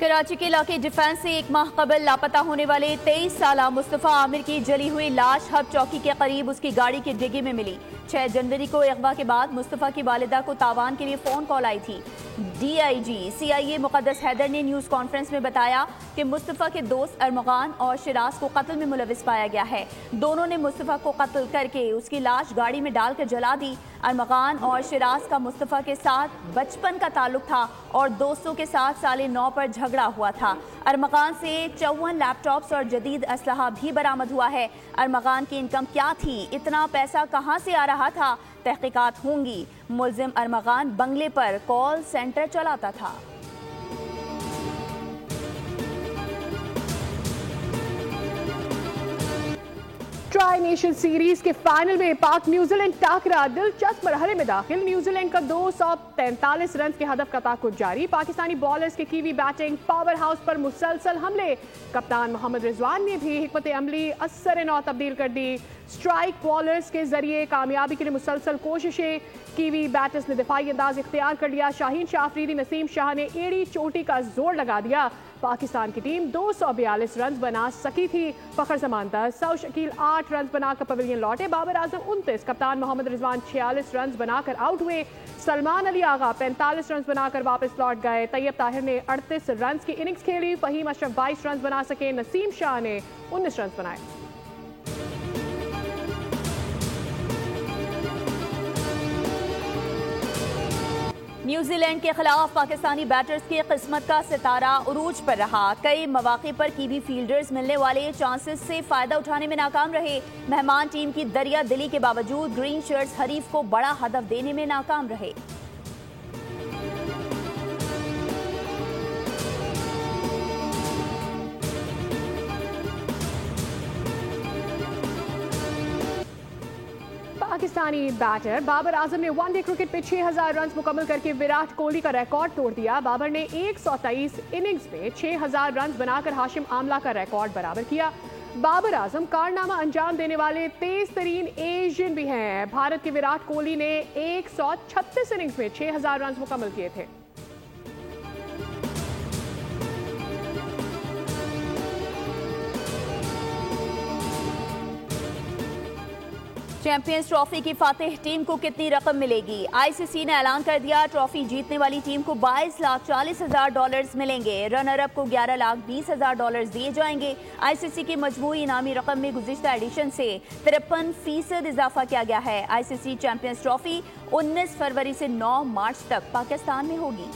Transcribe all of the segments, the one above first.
कराची के इलाके डिफेंस से एक माह कबल लापता होने वाले 23 साला मुस्तफ़ा आमिर की जली हुई लाश हब चौकी के करीब उसकी गाड़ी की डिग्गी में मिली। 6 जनवरी को अगवा के बाद मुस्तफ़ा की वालिदा को तावान के लिए फ़ोन कॉल आई थी। DIG CIA मुक़द्दस हैदर ने न्यूज़ कॉन्फ्रेंस में बताया कि मुस्तफ़ा के दोस्त अरमगान और शिराज को कत्ल में मुलविस पाया गया है। दोनों ने मुस्तफ़ा को कत्ल करके उसकी लाश गाड़ी में डालकर जला दी। अरमगान और शिराज का मुस्तफ़ा के साथ बचपन का ताल्लुक था और दोस्तों के साथ साले 9 पर झगड़ा हुआ था। अरमगान से 54 लैपटॉप्स और जदीद असलहा भी बरामद हुआ है। अरमगान की इनकम क्या थी, इतना पैसा कहां से आ रहा था, तहकीकात होंगी। मुल्जिम अरमगान बंगले पर कॉल सेंटर चलाता था। ट्राई नेशन सीरीज के फाइनल में पाक न्यूजीलैंड टाकरा दिलचस्प मरहले में दाखिल। न्यूजीलैंड का 243 रन के हदफ का ताकुद जारी। पाकिस्तानी बॉलर्स के कीवी बैटिंग पावर हाउस पर मुसलसल हमले। कप्तान मोहम्मद रिजवान ने भी हिकमत अमली असर नौ तब्दील कर दी। स्ट्राइक बॉलर्स के जरिए कामयाबी के लिए मुसलसल कोशिशें। कीवी बैटर्स ने दिफाई अंदाज इख्तियार कर लिया। शाहीन शाह अफरीदी, नसीम शाह ने एड़ी चोटी का जोर लगा दिया। पाकिस्तान की टीम 242 रन बना सकी थी। फखर जमान 10, सऊ शकील 8 रन बनाकर पवेलियन लौटे। बाबर आजम 29, कप्तान मोहम्मद रिजवान 46 रन बनाकर आउट हुए। सलमान अली आगा 45 रन बनाकर वापस लौट गए। तैयब ताहिर ने 38 रन की इनिंग्स खेली। फहीम अशरफ 22 रन बना सके। नसीम शाह ने 19 रन बनाए। न्यूजीलैंड के खिलाफ पाकिस्तानी बैटर्स की किस्मत का सितारा उरूज पर रहा। कई मौके पर कीवी फील्डर्स मिलने वाले चांसेस से फायदा उठाने में नाकाम रहे। मेहमान टीम की दरिया दिली के बावजूद ग्रीन शर्ट्स हरीफ को बड़ा हदफ देने में नाकाम रहे। पाकिस्तानी बैटर बाबर आजम ने वनडे क्रिकेट में 6000 रन मुकम्मल करके विराट कोहली का रिकॉर्ड तोड़ दिया। बाबर ने 123 इनिंग्स में 6000 रन बनाकर हाशिम आमला का रिकॉर्ड बराबर किया। बाबर आजम कारनामा अंजाम देने वाले तेज तरीन एशियन भी हैं। भारत के विराट कोहली ने 136 इनिंग्स में 6000 रन मुकम्मल किए थे। चैंपियंस ट्रॉफी की फातिह टीम को कितनी रकम मिलेगी? ICC ने ऐलान कर दिया, ट्रॉफी जीतने वाली टीम को $22,40,000 मिलेंगे। रनर अप को $11,20,000 दिए जाएंगे। ICC की मजमूई इनामी रकम में गुज़िश्ता एडिशन से 53% इजाफा किया गया है। ICC चैंपियंस ट्रॉफी 19 फरवरी से 9 मार्च तक पाकिस्तान में होगी।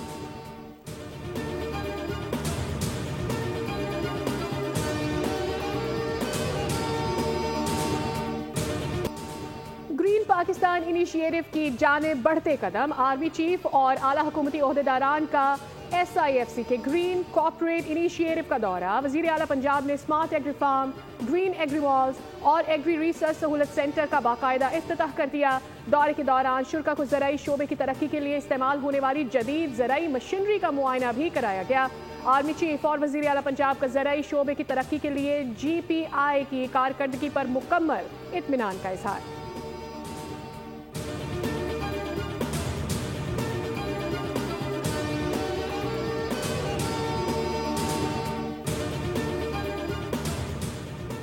पाकिस्तान इनिशिएटिव की जानिब बढ़ते कदम। आर्मी चीफ और आला हुकूमती ओहदेदारान का SIFC के ग्रीन कॉर्पोरेट इनिशिएटिव का दौरा। वजीर आला पंजाब ने smart agri farm, green agri malls और एग्री रिसर्च सहूलत सेंटर का बाकायदा इफ्तिताह कर दिया। दौरे के दौरान शुरा को ज़राई शोबे की तरक्की के लिए इस्तेमाल होने वाली जदीद ज़राई मशीनरी का मुआयना भी कराया गया। आर्मी चीफ और वजीर आला पंजाब का ज़राई शोबे की तरक्की के लिए GPI की कारकर्दगी पर मुकम्मल इत्मीनान का इज़हार।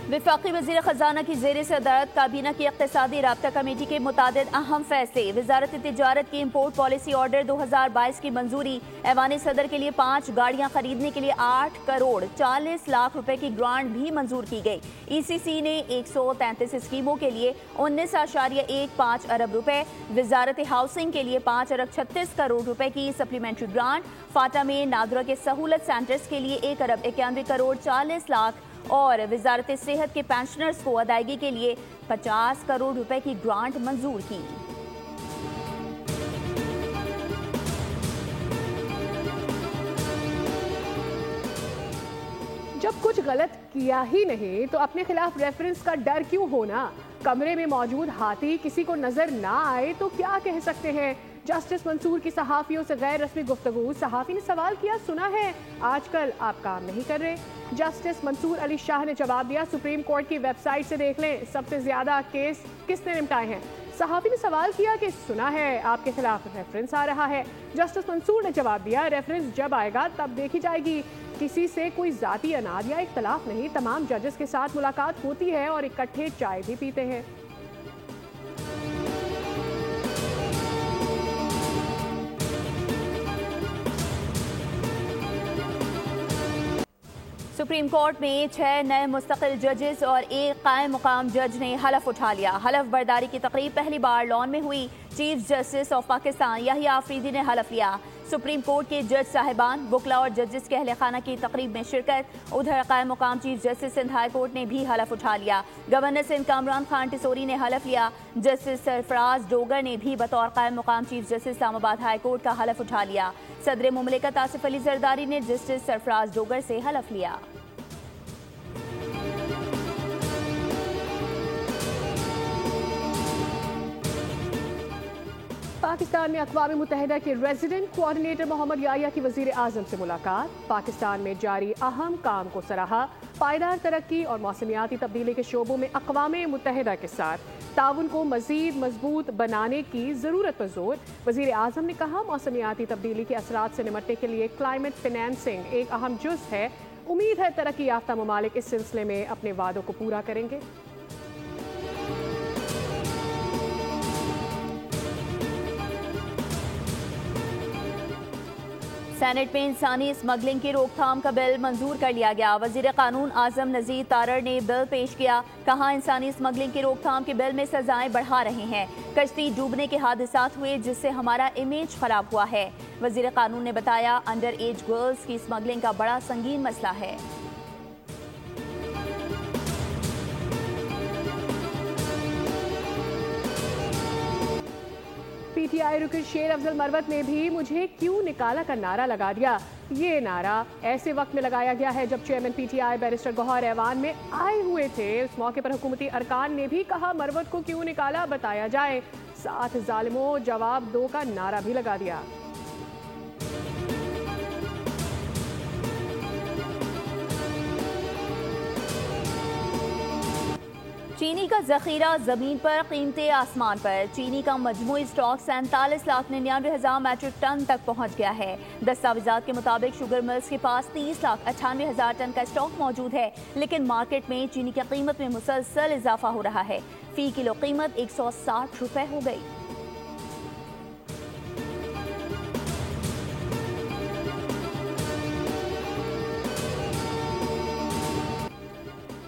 वफाकी वज़ीर ख़जाना की ज़ेर सदारत काबीना की इक़्तिसादी राब्ता कमेटी के मुतादिद अहम फैसले। वज़ारत तिजारत की इम्पोर्ट पॉलिसी ऑर्डर 2022 की मंजूरी। ऐवान सदर के लिए 5 गाड़ियाँ खरीदने के लिए 8 करोड़ 40 लाख रुपए की ग्रांट भी मंजूर की गई। ECC ने 133 स्कीमों के लिए 19.15 अरब रुपए, वज़ारत हाउसिंग के लिए 5 अरब 36 करोड़ रुपए की सप्लीमेंट्री ग्रांट, फाटा में नादरा के सहूलत सेंटर्स के लिए 1 अरब 91 करोड़ 40 लाख और वजारत सेहत के पेंशनर्स को अदायगी के लिए 50 करोड़ रुपए की ग्रांट मंजूर की। जब कुछ गलत किया ही नहीं तो अपने खिलाफ रेफरेंस का डर क्यों होना? कमरे में मौजूद हाथी किसी को नजर ना आए तो क्या कह सकते हैं? जस्टिस मंसूर की सहाफ़ियों से गैर रस्मी गुफ्तगू। सहाफ़ी ने सवाल किया, सुना है आजकल आप काम नहीं कर रहे। जस्टिस मंसूर अली शाह ने जवाब दिया, सुप्रीम कोर्ट की वेबसाइट से देख लें सबसे ज्यादा केस किसने निपटाए हैं। सहाफी ने सवाल किया कि सुना है आपके खिलाफ रेफरेंस आ रहा है। जस्टिस मंसूर ने जवाब दिया, रेफरेंस जब आएगा तब देखी जाएगी। किसी से कोई जाती अनाद या इख्तलाफ नहीं, तमाम जजेस के साथ मुलाकात होती है और इकट्ठे चाय भी पीते हैं। सुप्रीम कोर्ट में 6 नए मुस्तकिल जजेस और एक कायम मुकाम जज ने हलफ उठा लिया। हलफ बर्दारी की तकरीब पहली बार लॉन में हुई। Chief justice of Pakistan Yahya Afridi ने हलफ लिया। सुप्रीम कोर्ट के जज साहिबान, वकला और जजेस के अहले खाना की तकरीब में शिरकत। उधर कायम मुकाम chief justice Sindh high court ने भी हलफ उठा लिया। गवर्नर सिंध कामरान खान टिसोरी ने हलफ लिया। जस्टिस सरफराज डोगर ने भी बतौर कायम मुकाम chief justice Islamabad high court का हलफ उठा लिया। सदर मुमलिकत आसिफ अली जरदारी ने जस्टिस सरफराज डोगर से हलफ लिया। पाकिस्तान में अक़वाम मुत्तहिदा के रेजिडेंट कोऑर्डिनेटर मोहम्मद याहिया की वज़ीर आज़म से मुलाकात। पाकिस्तान में जारी अहम काम को सराहा। पायदार तरक्की और मौसमियाती तब्दीली के शोबों में अक़वाम मुत्तहिदा के साथ ताउन को मज़ीद मजबूत बनाने की ज़रूरत पर जोर। वज़ीर आज़म ने कहा, मौसमियाती तब्दीली के असरात से निपटने के लिए क्लाइमेट फिनेंसिंग एक अहम जुज़ है। उम्मीद है तरक्की याफ्ता ममालिक इस सिलसिले में अपने वादों को पूरा करेंगे। सेनेट में इंसानी स्मगलिंग की रोकथाम का बिल मंजूर कर लिया गया। वजीर कानून आजम नजीर तारड़ ने बिल पेश किया। कहा, इंसानी स्मगलिंग की रोकथाम के बिल में सजाएं बढ़ा रहे हैं। कश्ती डूबने के हादसात हुए जिससे हमारा इमेज खराब हुआ है। वजीर कानून ने बताया, अंडर एज गर्ल्स की स्मगलिंग का बड़ा संगीन मसला है। पीटीआई रुकन शेर अफजल मरवत ने भी मुझे क्यों निकाला का नारा लगा दिया। ये नारा ऐसे वक्त में लगाया गया है जब चेयरमैन पीटीआई बैरिस्टर गौहर ऐवान में आए हुए थे। उस मौके पर हुकूमती अरकान ने भी कहा, मरवत को क्यों निकाला बताया जाए। साथ जालिमों जवाब दो का नारा भी लगा दिया। चीनी का जखीरा जमीन पर, कीमतें आसमान पर। चीनी का मजमूई स्टॉक 47,99,000 मैट्रिक टन तक पहुंच गया है। दस्तावेजात के मुताबिक शुगर मिल्स के पास 30,98,000 टन का स्टॉक मौजूद है, लेकिन मार्केट में चीनी की कीमत में मुसलसल इजाफा हो रहा है। फी किलो कीमत 160 रुपए हो गई।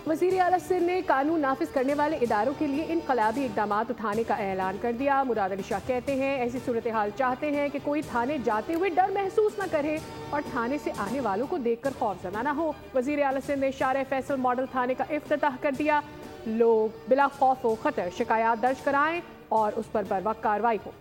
वज़ीर आला सिंध ने कानून नाफिज करने वाले इदारों के लिए इनकलाबी इकदाम उठाने का ऐलान कर दिया। मुराद अली शाह कहते हैं, ऐसी सूरत हाल चाहते हैं कि कोई थाने जाते हुए डर महसूस न करे और थाने से आने वालों को देखकर खौफजदा न हो। वज़ीर आला सिंध ने शार फैसल मॉडल थाने का इफ्तिताह कर दिया। लोग बिला खौफ व खतर शिकायत दर्ज कराएं और उस पर बरवक्त कार्रवाई हो।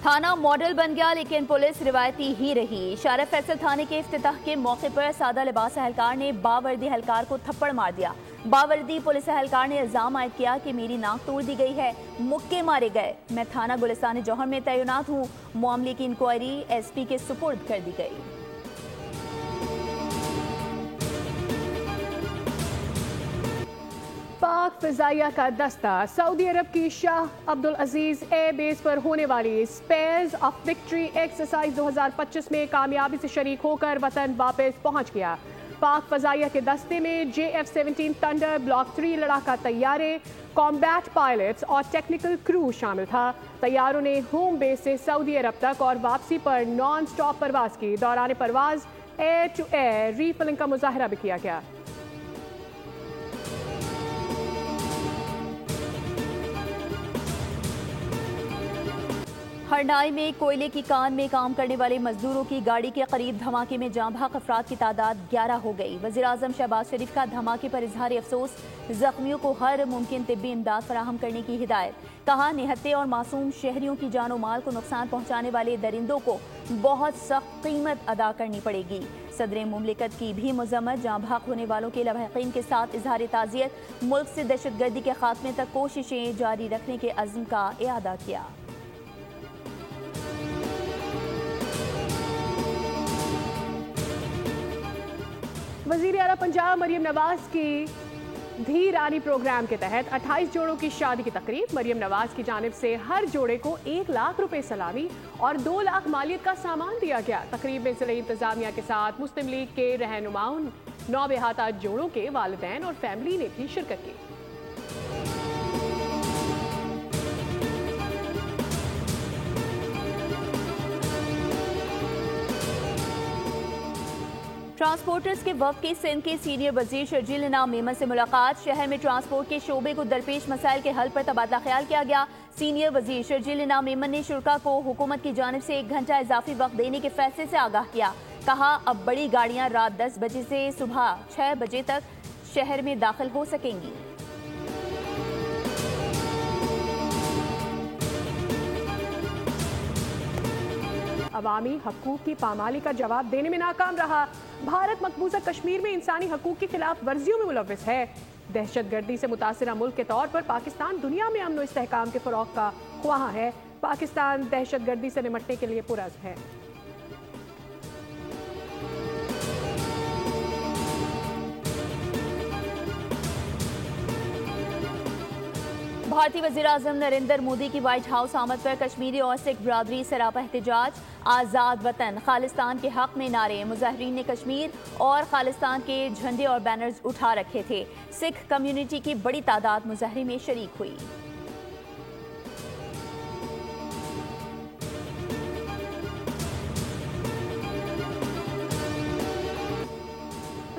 थाना मॉडल बन गया, लेकिन पुलिस रिवायती ही रही। शार फैसल थाने के इफ्तिताह के मौके पर सादा लिबास एहलकार ने बावर्दी एहलकार को थप्पड़ मार दिया। बावर्दी पुलिस एहलकार ने इल्जाम आयद किया कि मेरी नाक तोड़ दी गई है, मुक्के मारे गए। मैं थाना गुलिस्तान जौहर में तैनात हूँ। मामले की इंक्वायरी एसपी के सुपुर्द कर दी गई। पाक फिजाइया का दस्ता सऊदी अरब की शाह अब्दुल अजीज एयर बेस पर होने वाली स्पेयर्स ऑफ विक्ट्री एक्सरसाइज 2025 में कामयाबी से शरीक होकर वतन वापस पहुंच गया। पाक फजाइया के दस्ते में JF-17 थंडर, ब्लॉक 3 लड़ाका तैयारे, कॉम्बैट पायलट्स और टेक्निकल क्रू शामिल था। तैयारों ने होम बेस से सऊदी अरब तक और वापसी पर नॉन स्टॉप परवाज की। दौरान परवाज एयर टू एयर रीफिलिंग का मुजाहरा भी किया गया। हरनाई में कोयले की कान में काम करने वाले मजदूरों की गाड़ी के करीब धमाके में जाँ बहक अफराद की तादाद 11 हो गई। वज़ीर आज़म शहबाज शरीफ का धमाके पर इजहार अफसोस, जख्मियों को हर मुमकिन तिब्बी इमदाद फराहम करने की हिदायत। कहा, निहत्ते और मासूम शहरियों की जान और माल को नुकसान पहुँचाने वाले दरिंदों को बहुत सख्त कीमत अदा करनी पड़ेगी। सदर मुमलिकत की भी मजम्मत, जाँ बहक होने वालों के लवाहिकीन के साथ इजहार ताज़ियत। मुल्क से दहशतगर्दी के खात्मे तक कोशिशें जारी रखने के अज़्म का इआदा किया। वजीर आला पंजाब मरियम नवाज की धी रानी प्रोग्राम के तहत 28 जोड़ों की शादी की तकरीब। मरियम नवाज की जानिब से हर जोड़े को 1 लाख रुपए सलामी और 2 लाख मालियत का सामान दिया गया। तकरीब में जिले इंतजामिया के साथ मुस्लिम लीग के रहनुमाओं, 9 बेहाता जोड़ों के वालिदैन और फैमिली ने भी शिरकत की। ट्रांसपोर्टर्स के वफ़द की सिंध के सीनियर वजीर शर्जील इनाम मेमन से मुलाकात। शहर में ट्रांसपोर्ट के शोबे को दरपेश मसाइल के हल पर तबादला ख्याल किया गया। सीनियर वजीर शर्जील इनाम मेमन ने शुरा को हुकूमत की जानिब से 1 घंटा इजाफी वक्त देने के फैसले से आगाह किया। कहा, अब बड़ी गाड़ियां रात 10 बजे से सुबह 6 बजे तक शहर में दाखिल हो सकेंगी। अवामी हकूक की पामाली का जवाब देने में नाकाम रहा। भारत मकबूजा कश्मीर में इंसानी हकूक की खिलाफ वर्जियों में मुलव्विस है। दहशतगर्दी से मुतासिरा मुल्क के तौर पर पाकिस्तान दुनिया में अमन और इस्तेहकाम के फरोग का ख्वाह है। पाकिस्तान दहशतगर्दी से निपटने के लिए पुरअज़्म है। भारतीय वज़ीर-ए-आज़म नरेंद्र मोदी की व्हाइट हाउस आमद पर कश्मीरी और सिख बरादरी सरापा एहतजाज। आज़ाद वतन खालिस्तान के हक में नारे। मुजाहिरीन ने कश्मीर और खालिस्तान के झंडे और बैनर्स उठा रखे थे। सिख कम्युनिटी की बड़ी तादाद मुजाहरे में शरीक हुई।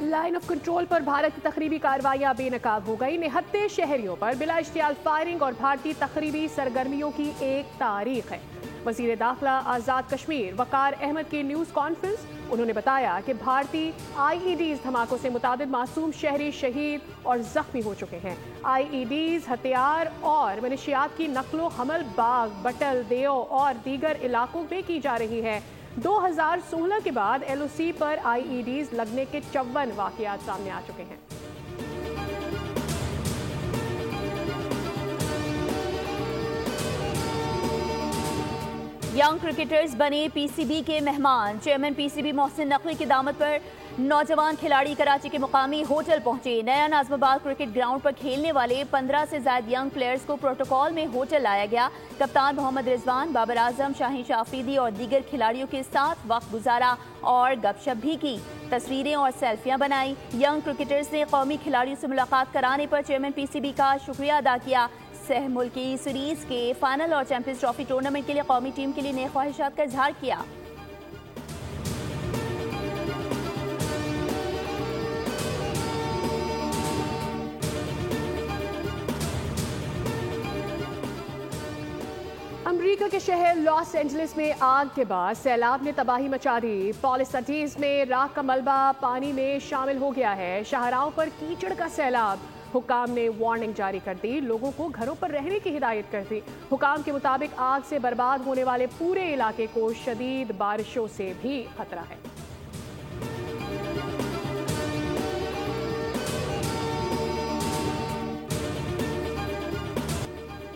लाइन ऑफ कंट्रोल पर भारत की तखरीबी कार्रवाइयां बेनकाब हो गई। निहत्ते शहरियों पर बिला इश्तियाल फायरिंग और भारतीय तखरीबी सरगर्मियों की एक तारीख है। वज़ीर दाखिला आज़ाद कश्मीर वकार अहमद की न्यूज़ कॉन्फ्रेंस। उन्होंने बताया कि भारतीय IEDs धमाकों से मुतादिद मासूम शहरी शहीद और जख्मी हो चुके हैं। IEDs हथियार और मिलिशियात की नकलो हमल बाग, बटल, देओ और दीगर इलाकों में की जा रही है। 2016 के बाद LOC पर IEDs लगने के 54 वाक़यात सामने आ चुके हैं। यंग क्रिकेटर्स बने PCB के मेहमान। चेयरमैन PCB मोहसिन नकवी की दावत पर नौजवान खिलाड़ी कराची के मुकामी होटल पहुंचे। नया नाज़िमाबाद क्रिकेट ग्राउंड पर खेलने वाले 15 से ज्यादा यंग प्लेयर्स को प्रोटोकॉल में होटल लाया गया। कप्तान मोहम्मद रिजवान, बाबर आजम, शाहीन शाफीदी और दीगर खिलाड़ियों के साथ वक्त गुजारा और गपशप भी की। तस्वीरें और सेल्फियां बनाई। यंग क्रिकेटर्स ने कौमी खिलाड़ियों से मुलाकात कराने पर चेयरमैन PCB का शुक्रिया अदा किया। सह मुल्की सीरीज के फाइनल और चैंपियंस ट्रॉफी टूर्नामेंट के लिए कौमी टीम के लिए नई ख्वाहिशात का इजहार किया। अमेरिका के शहर लॉस एंजलिस में आग के बाद सैलाब ने तबाही मचा दी। पॉलिसटीज में राख का मलबा पानी में शामिल हो गया है। शाहराहों पर कीचड़ का सैलाब। हुकाम ने वार्निंग जारी कर दी। लोगों को घरों पर रहने की हिदायत कर दी। हुकाम के मुताबिक आग से बर्बाद होने वाले पूरे इलाके को शदीद बारिशों से भी खतरा है।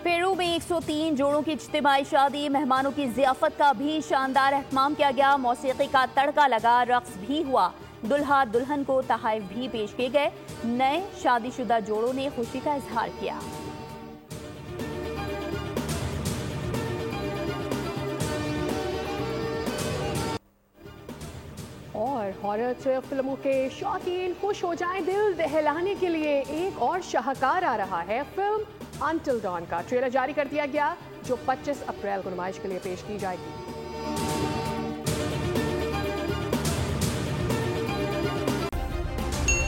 पेरू में 103 जोड़ों की इज्तिमाई शादी। मेहमानों की जियाफत का भी शानदार एहतमाम किया गया। मौसीकी का तड़का लगा, रक्स भी हुआ। दुल्हा दुल्हन को तोहफे भी पेश किए गए। नए शादीशुदा जोड़ों ने खुशी का इजहार किया। और हॉरर थ्रिलर फिल्मों के शौकीन खुश हो जाएं। दिल दहलाने के लिए एक और शाहकार आ रहा है। फिल्म अंटिल डॉन का ट्रेलर जारी कर दिया गया, जो 25 अप्रैल को नुमाइश के लिए पेश की जाएगी।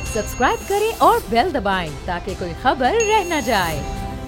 सब्सक्राइब करें और बेल दबाएं ताकि कोई खबर रह न जाए।